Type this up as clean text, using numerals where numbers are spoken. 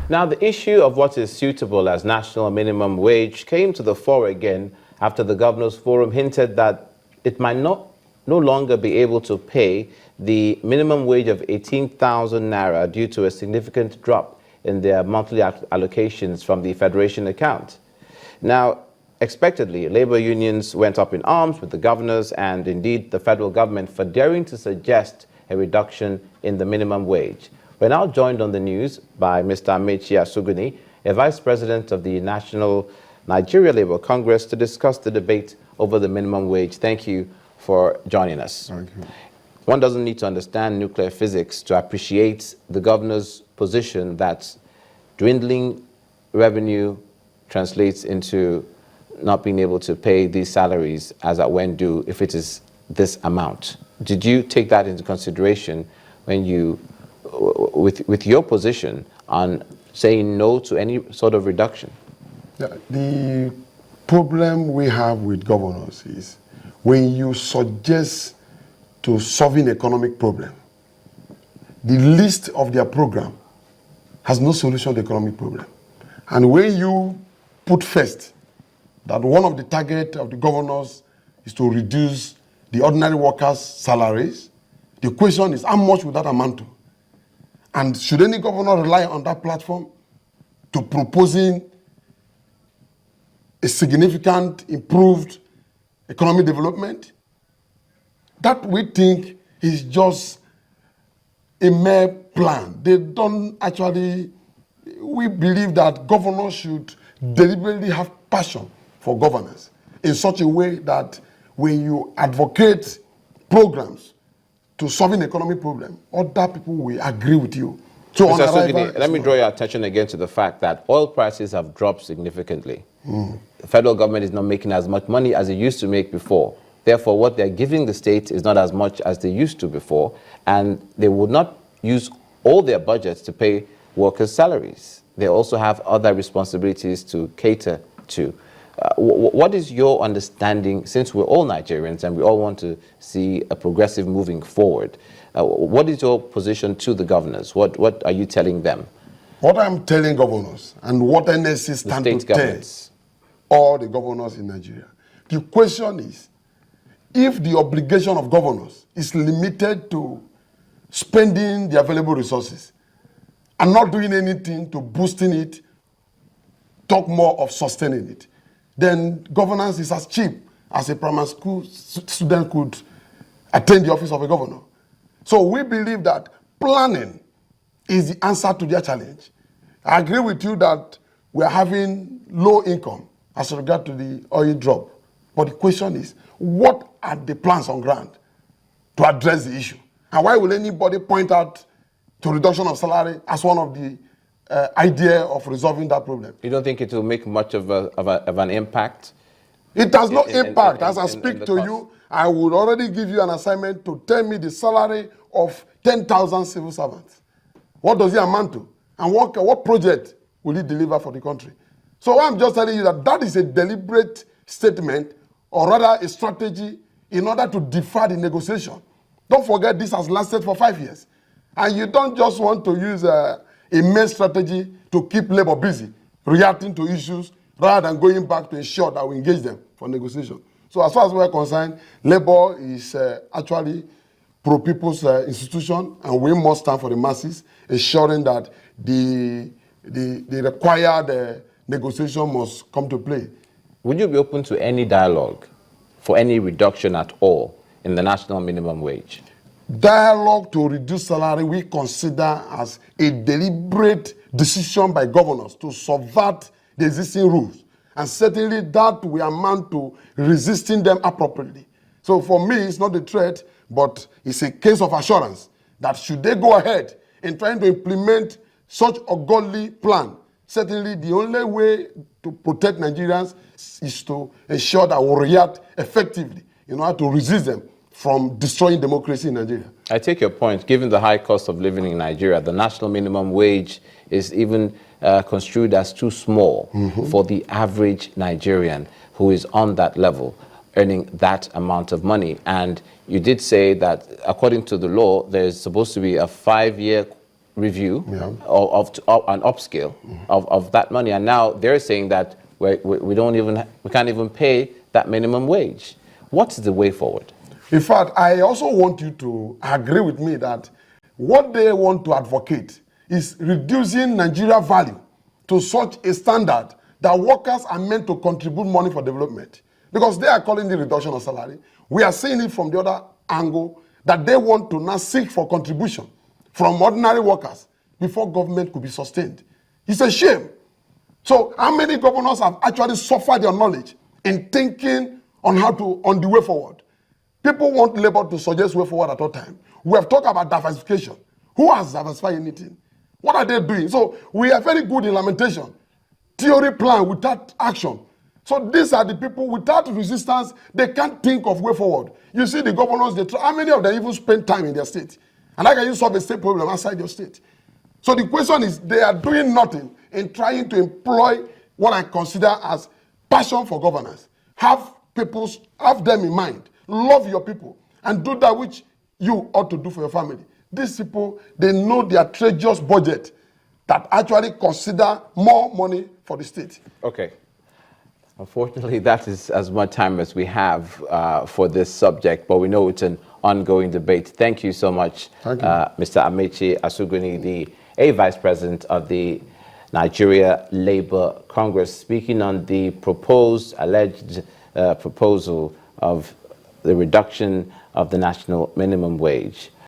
Now, the issue of what is suitable as national minimum wage came to the fore again after the Governors Forum hinted that it might no longer be able to pay the minimum wage of 18,000 naira due to a significant drop in their monthly allocations from the Federation account. Now, expectedly, labor unions went up in arms with the governors and indeed the federal government for daring to suggest a reduction in the minimum wage. We're now joined on the news by Mr. Amechi Asuguni, a vice president of the National Nigeria Labour Congress, to discuss the debate over the minimum wage. Thank you for joining us. Thank you. One doesn't need to understand nuclear physics to appreciate the governor's position that dwindling revenue translates into not being able to pay these salaries as at when due if it is this amount. Did you take that into consideration when you, with your position on saying no to any sort of reduction? Yeah, the problem we have with governors is when you suggest to solving economic problem, the list of their program has no solution to the economic problem. And when you put first that one of the target of the governors is to reduce the ordinary workers' salaries, the question is how much would that amount to? And should any governor rely on that platform to proposing a significant improved economic development? That we think is just a mere plan. They don't actually, we believe that governors should deliberately have passion for governance in such a way that when you advocate programs to solving economic problem, other people will agree with you. So Mr. Asuguni, let me draw your attention again to the fact that oil prices have dropped significantly. The federal government is not making as much money as it used to make before. Therefore, what they're giving the state is not as much as they used to before, and they would not use all their budgets to pay workers' salaries. They also have other responsibilities to cater to. What is your understanding, since we're all Nigerians and we all want to see a progressive moving forward, what is your position to the governors? What are you telling them? What I'm telling governors and what NSC stands to tell all the governors in Nigeria, the question is, if the obligation of governors is limited to spending the available resources and not doing anything to boosting it, talk more of sustaining it, then governance is as cheap as a primary school student could attend the office of a governor. So we believe that planning is the answer to their challenge. I agree with you that we are having low income as regard to the oil drop. But the question is, what are the plans on ground to address the issue? And why will anybody point out to reduction of salary as one of the idea of resolving that problem? You don't think it will make much of an impact? It has no impact. As I speak to you, I would already give you an assignment to tell me the salary of 10,000 civil servants. What does it amount to? And what project will it deliver for the country? So I'm just telling you that that is a deliberate statement, or rather a strategy in order to defer the negotiation. Don't forget this has lasted for 5 years. And you don't just want to use a mere strategy to keep labor busy, reacting to issues, rather than going back to ensure that we engage them for negotiation. So as far as we're concerned, labor is actually pro-people's institution, and we must stand for the masses, ensuring that the required negotiation must come to play. Would you be open to any dialogue for any reduction at all in the national minimum wage? Dialogue to reduce salary we consider as a deliberate decision by governors to subvert the existing rules. And certainly that will amount to resisting them appropriately. So for me, it's not a threat, but it's a case of assurance that should they go ahead in trying to implement such a godly plan, certainly the only way to protect Nigerians is to ensure that we react effectively in order to resist them from destroying democracy in Nigeria. I take your point. Given the high cost of living in Nigeria, the national minimum wage is even construed as too small for the average Nigerian who is on that level, earning that amount of money. And you did say that according to the law, there's supposed to be a 5-year review of an upscale of that money, and now they're saying that we can't even pay that minimum wage. What's the way forward? In fact, I also want you to agree with me that what they want to advocate is reducing Nigeria value to such a standard that workers are meant to contribute money for development. Because they are calling the reduction of salary. We are seeing it from the other angle, that they want to now seek for contribution from ordinary workers before government could be sustained. It's a shame. So how many governors have actually suffered their knowledge in thinking on the way forward? People want labor to suggest way forward at all time. We have talked about diversification. Who has diversified anything? What are they doing? So we are very good in lamentation. Theory plan without action. So these are the people without resistance, they can't think of way forward. You see the governors, how many of them even spend time in their state? And how can you solve a state problem outside your state? So the question is, they are doing nothing in trying to employ what I consider as passion for governance. Have them in mind. Love your people. And do that which you ought to do for your family. These people, they know their treacherous budget that actually consider more money for the state. Okay. Unfortunately, that is as much time as we have for this subject, but we know it's an ongoing debate. Thank you so much, Mr. Amaechi Asugbeni, the Vice President of the Nigeria Labour Congress, speaking on the alleged proposal of the reduction of the national minimum wage.